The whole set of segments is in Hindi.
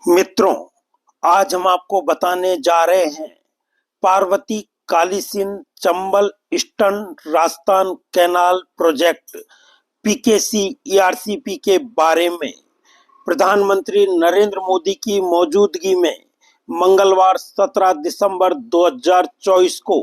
मित्रों, आज हम आपको बताने जा रहे हैं Parvati Kali Sindh Chambal Eastern Rajasthan Canal Project PKC ERCP के बारे में। प्रधानमंत्री नरेंद्र मोदी की मौजूदगी में मंगलवार 17 दिसंबर 2024 को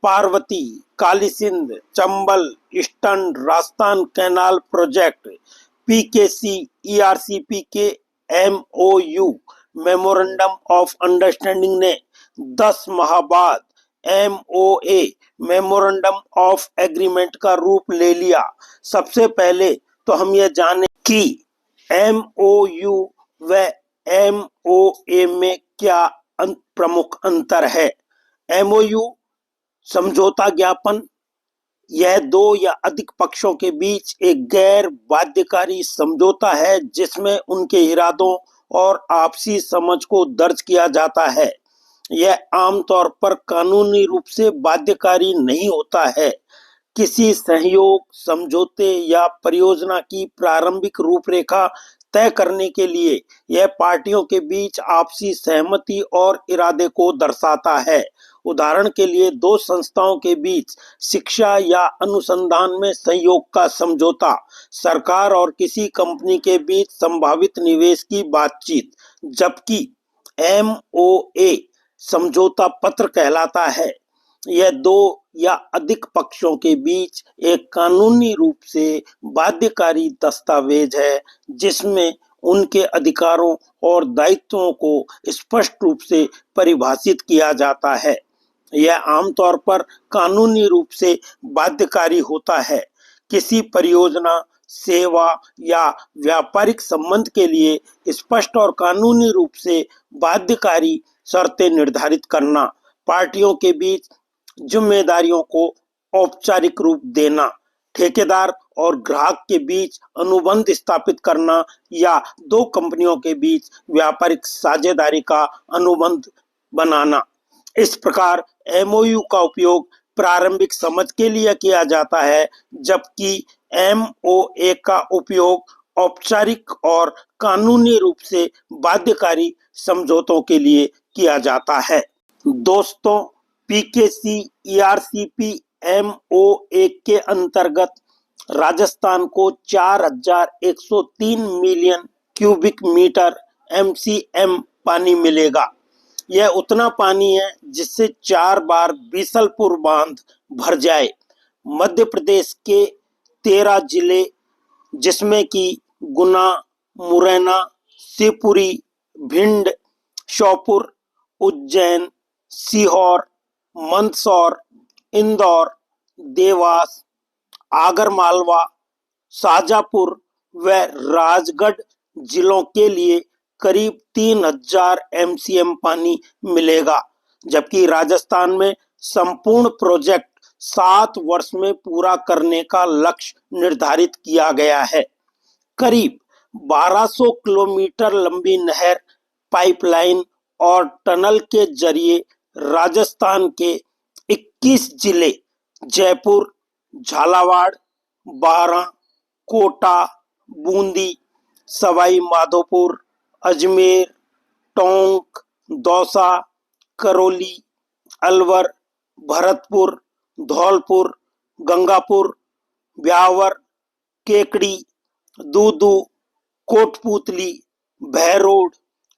Parvati Kali Sindh Chambal Eastern Rajasthan Canal Project PKC ERCP के एमओयू मेमोरेंडम ऑफ अंडरस्टैंडिंग ने 10 माह बाद एमओए मेमोरेंडम ऑफ एग्रीमेंट का रूप ले लिया। सबसे पहले तो हम ये जाने कि एमओयू व एमओए में क्या प्रमुख अंतर है। एमओयू समझौता ज्ञापन यह दो या अधिक पक्षों के बीच एक गैर बाध्यकारी समझौता है जिसमें उनके इरादों और आपसी समझ को दर्ज किया जाता है। यह आमतौर पर कानूनी रूप से बाध्यकारी नहीं होता है। किसी सहयोग समझौते या परियोजना की प्रारंभिक रूपरेखा तय करने के लिए यह पार्टियों के बीच आपसी सहमति और इरादे को दर्शाता है। उदाहरण के लिए दो संस्थाओं के बीच शिक्षा या अनुसंधान में सहयोग का समझौता, सरकार और किसी कंपनी के बीच संभावित निवेश की बातचीत, जबकि एमओए समझौता पत्र कहलाता है। यह दो या अधिक पक्षों के बीच एक कानूनी रूप से बाध्यकारी दस्तावेज है जिसमें उनके अधिकारों और दायित्वों को स्पष्ट रूप से परिभाषित किया जाता है। यह आमतौर पर कानूनी रूप से बाध्यकारी होता है। किसी परियोजना, सेवा या व्यापारिक संबंध के लिए स्पष्ट और कानूनी रूप से बाध्यकारी शर्तें निर्धारित करना, पार्टियों के बीच जिम्मेदारियों को औपचारिक रूप देना, ठेकेदार और ग्राहक के बीच अनुबंध स्थापित करना या दो कंपनियों के बीच व्यापारिक साझेदारी का अनुबंध बनाना। इस प्रकार एमओयू का उपयोग प्रारंभिक समझ के लिए किया जाता है, जबकि एमओए का उपयोग औपचारिक और कानूनी रूप से बाध्यकारी समझौतों के लिए किया जाता है। दोस्तों, पीकेसी ईआरसीपी एमओए के अंतर्गत राजस्थान को 4103 मिलियन क्यूबिक मीटर एमसीएम पानी मिलेगा। यह उतना पानी है जिससे 4 बार बीसलपुर बांध भर जाए। मध्य प्रदेश के 13 जिले जिसमें कि गुना, मुरैना, शिवपुरी, भिंड, श्योपुर, उज्जैन, सीहोर, मंदसौर, इंदौर, देवास, आगरमालवा, शाजापुर व राजगढ़ जिलों के लिए करीब 3000 एमसीएम पानी मिलेगा, जबकि राजस्थान में संपूर्ण प्रोजेक्ट 7 वर्ष में पूरा करने का लक्ष्य निर्धारित किया गया है। करीब 1200 किलोमीटर लंबी नहर, पाइपलाइन और टनल के जरिए राजस्थान के 21 जिले जयपुर, झालावाड़, बारां, कोटा, बूंदी, सवाई माधोपुर, अजमेर, टोंक, दौसा, करौली, अलवर, भरतपुर, धौलपुर, गंगापुर, ब्यावर, केकड़ी, दूदू, कोटपूतली, बहरोड,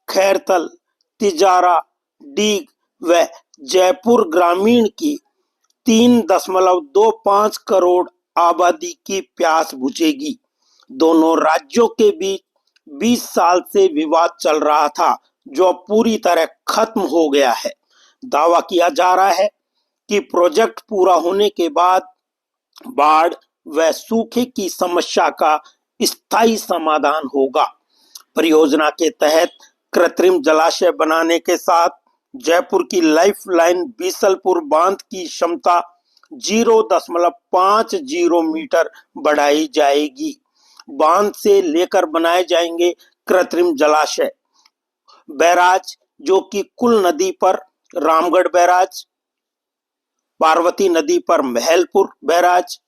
खैरतल, तिजारा, डीग व जयपुर ग्रामीण की 3.25 करोड़ आबादी की प्यास बुझेगी। दोनों राज्यों के बीच 20 साल से विवाद चल रहा था, जो पूरी तरह खत्म हो गया है। दावा किया जा रहा है कि प्रोजेक्ट पूरा होने के बाद बाढ़ व सूखे की समस्या का स्थायी समाधान होगा। परियोजना के तहत कृत्रिम जलाशय बनाने के साथ जयपुर की लाइफलाइन बीसलपुर बांध की क्षमता 0.50 मीटर बढ़ाई जाएगी। बांध से लेकर बनाए जाएंगे कृत्रिम जलाशय, बैराज, जो कि कुल नदी पर रामगढ़ बैराज, पार्वती नदी पर महलपुर बैराज,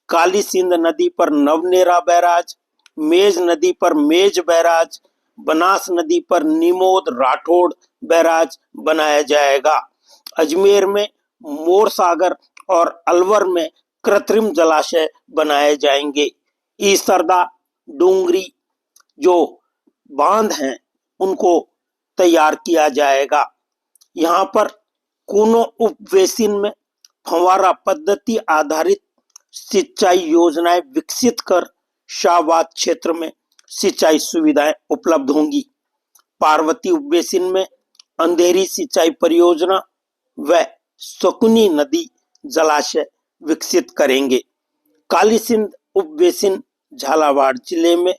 काली सिंध नदी पर नवनेरा बैराज, मेज नदी पर मेज बैराज, बनास नदी पर निमोद राठौड़ बैराज बनाया जाएगा। अजमेर में मोर सागर और अलवर में कृत्रिम जलाशय बनाए जाएंगे। ईसरदा, डूंगरी जो बांध हैं उनको तैयार किया जाएगा। यहाँ पर कूनो उपवेसिन में फंवारा पद्धति आधारित सिंचाई योजनाएं विकसित कर शाहबाद क्षेत्र में सिंचाई सुविधाएं उपलब्ध होंगी। पार्वती उपवेसिन में अंधेरी सिंचाई परियोजना व शकुनी नदी जलाशय विकसित करेंगे। काली सिंध उपवेसिन झालावाड़ जिले में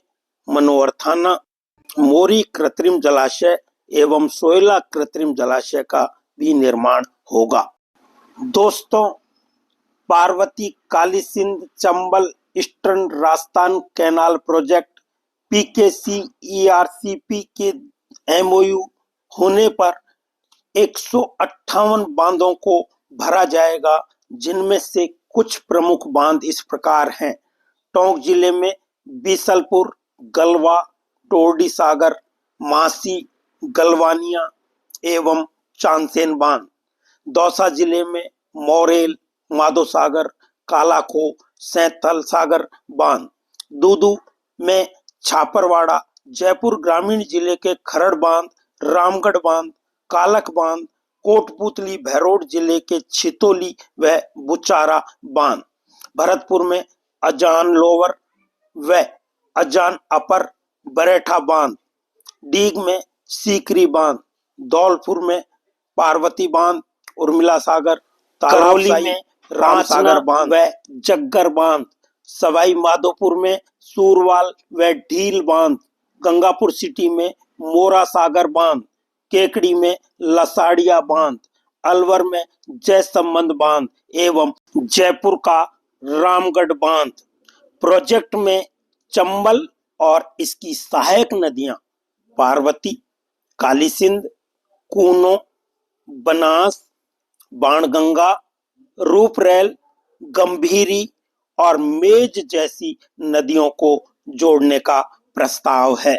मनोहर थाना मोरी कृत्रिम जलाशय एवं सोयला कृत्रिम जलाशय का भी निर्माण होगा। दोस्तों, Parvati Kali Sindh Chambal Eastern Rajasthan Canal Project PKCERCP के MOU होने पर 158 बांधों को भरा जाएगा, जिनमें से कुछ प्रमुख बांध इस प्रकार हैं। टोंक जिले में बीसलपुर, गलवा, टोरडी सागर, मासी, गलवानिया एवं चांदसेन बांध। दौसा जिले में मोरेल, माधो सागर, कालाखो, सैंथल सागर बांध। दूदू में छापरवाड़ा, जयपुर ग्रामीण जिले के खरड़ बांध, रामगढ़ बांध, कालक बांध, कोटपुतली भैरोड जिले के छितोली व बुचारा बांध। भरतपुर में अजान लोअर व अजान अपर बरेठा बांध। डीग में सीकरी बांध। धौलपुर में पार्वती बांध, उर्मिला सागर, करौली में राम सागर बांध व जग्गर बांध। सवाई माधोपुर में सूरवाल व ढील बांध। गंगापुर सिटी में मोरा सागर बांध। केकड़ी में लसाड़िया बांध। अलवर में जयसंबंध बांध एवं जयपुर का रामगढ़ बांध। प्रोजेक्ट में चंबल और इसकी सहायक नदियां पार्वती, काली सिंध, कूनो, बनास, बाणगंगा, रूपरेल, गंभीरी और मेज जैसी नदियों को जोड़ने का प्रस्ताव है।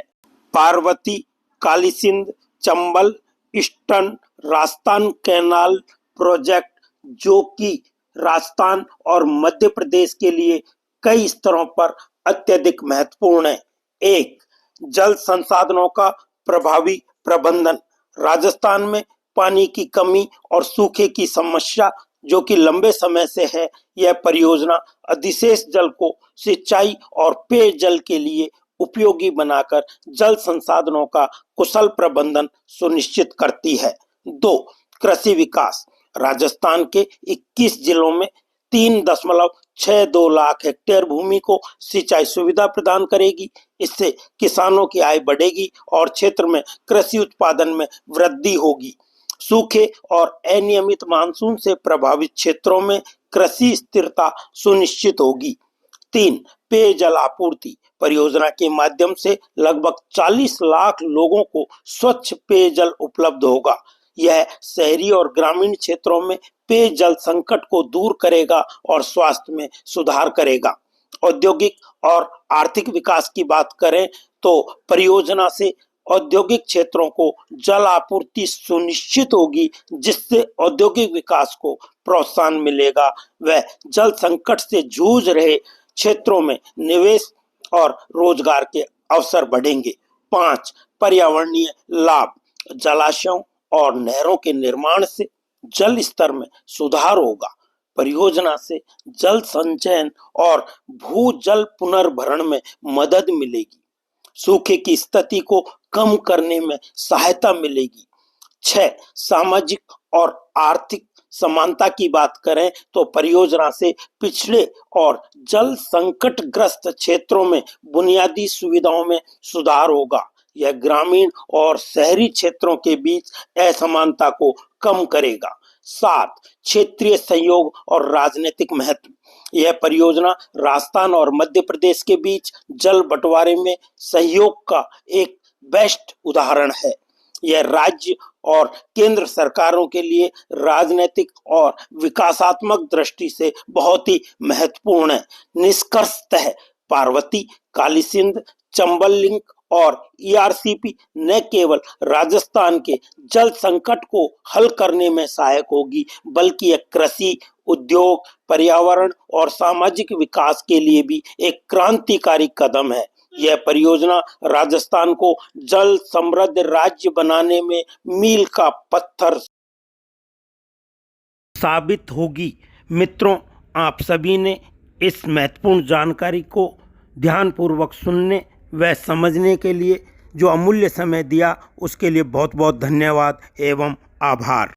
Parvati Kali Sindh Chambal Eastern Rajasthan Canal Project, जो कि राजस्थान और मध्य प्रदेश के लिए कई स्तरों पर अत्यधिक महत्वपूर्ण है। एक, जल संसाधनों का प्रभावी प्रबंधन। राजस्थान में पानी की कमी और सूखे की समस्या जो कि लंबे समय से है, यह परियोजना अधिशेष जल को सिंचाई और पेयजल के लिए उपयोगी बनाकर जल संसाधनों का कुशल प्रबंधन सुनिश्चित करती है। दो, कृषि विकास। राजस्थान के 21 जिलों में 3.62 लाख हेक्टेयर भूमि को सिंचाई सुविधा प्रदान करेगी। इससे किसानों की आय बढ़ेगी और क्षेत्र में कृषि उत्पादन में वृद्धि होगी। सूखे और अनियमित मानसून से प्रभावित क्षेत्रों में कृषि स्थिरता सुनिश्चित होगी। 3, पेयजल आपूर्ति। परियोजना के माध्यम से लगभग 40 लाख लोगों को स्वच्छ पेयजल उपलब्ध होगा। यह शहरी और ग्रामीण क्षेत्रों में पेयजल संकट को दूर करेगा और स्वास्थ्य में सुधार करेगा। औद्योगिक और आर्थिक विकास की बात करें तो परियोजना से औद्योगिक क्षेत्रों को जल आपूर्ति सुनिश्चित होगी, जिससे औद्योगिक विकास को प्रोत्साहन मिलेगा व जल संकट से जूझ रहे क्षेत्रों में निवेश और रोजगार के अवसर बढ़ेंगे। 5, पर्यावरणीय लाभ। जलाशयों और नहरों के निर्माण से जल स्तर में सुधार होगा। परियोजना से जल संचयन और भूजल पुनर्भरण में मदद मिलेगी। सूखे की स्थिति को कम करने में सहायता मिलेगी। 6, सामाजिक और आर्थिक समानता की बात करें तो परियोजना से पिछड़े और जल संकटग्रस्त क्षेत्रों में बुनियादी सुविधाओं में सुधार होगा। यह ग्रामीण और शहरी क्षेत्रों के बीच असमानता को कम करेगा। 7, क्षेत्रीय सहयोग और राजनीतिक महत्व। यह परियोजना राजस्थान और मध्य प्रदेश के बीच जल बंटवारे में सहयोग का एक बेस्ट उदाहरण है। यह राज्य और केंद्र सरकारों के लिए राजनीतिक और विकासात्मक दृष्टि से बहुत ही महत्वपूर्ण है। निष्कर्षतः पार्वती, काली सिंध, चंबल लिंक और ईआरसीपी न केवल राजस्थान के जल संकट को हल करने में सहायक होगी, बल्कि यह कृषि, उद्योग, पर्यावरण और सामाजिक विकास के लिए भी एक क्रांतिकारी कदम है। यह परियोजना राजस्थान को जल समृद्ध राज्य बनाने में मील का पत्थर साबित होगी। मित्रों, आप सभी ने इस महत्वपूर्ण जानकारी को ध्यानपूर्वक सुनने व समझने के लिए जो अमूल्य समय दिया, उसके लिए बहुत बहुत धन्यवाद एवं आभार।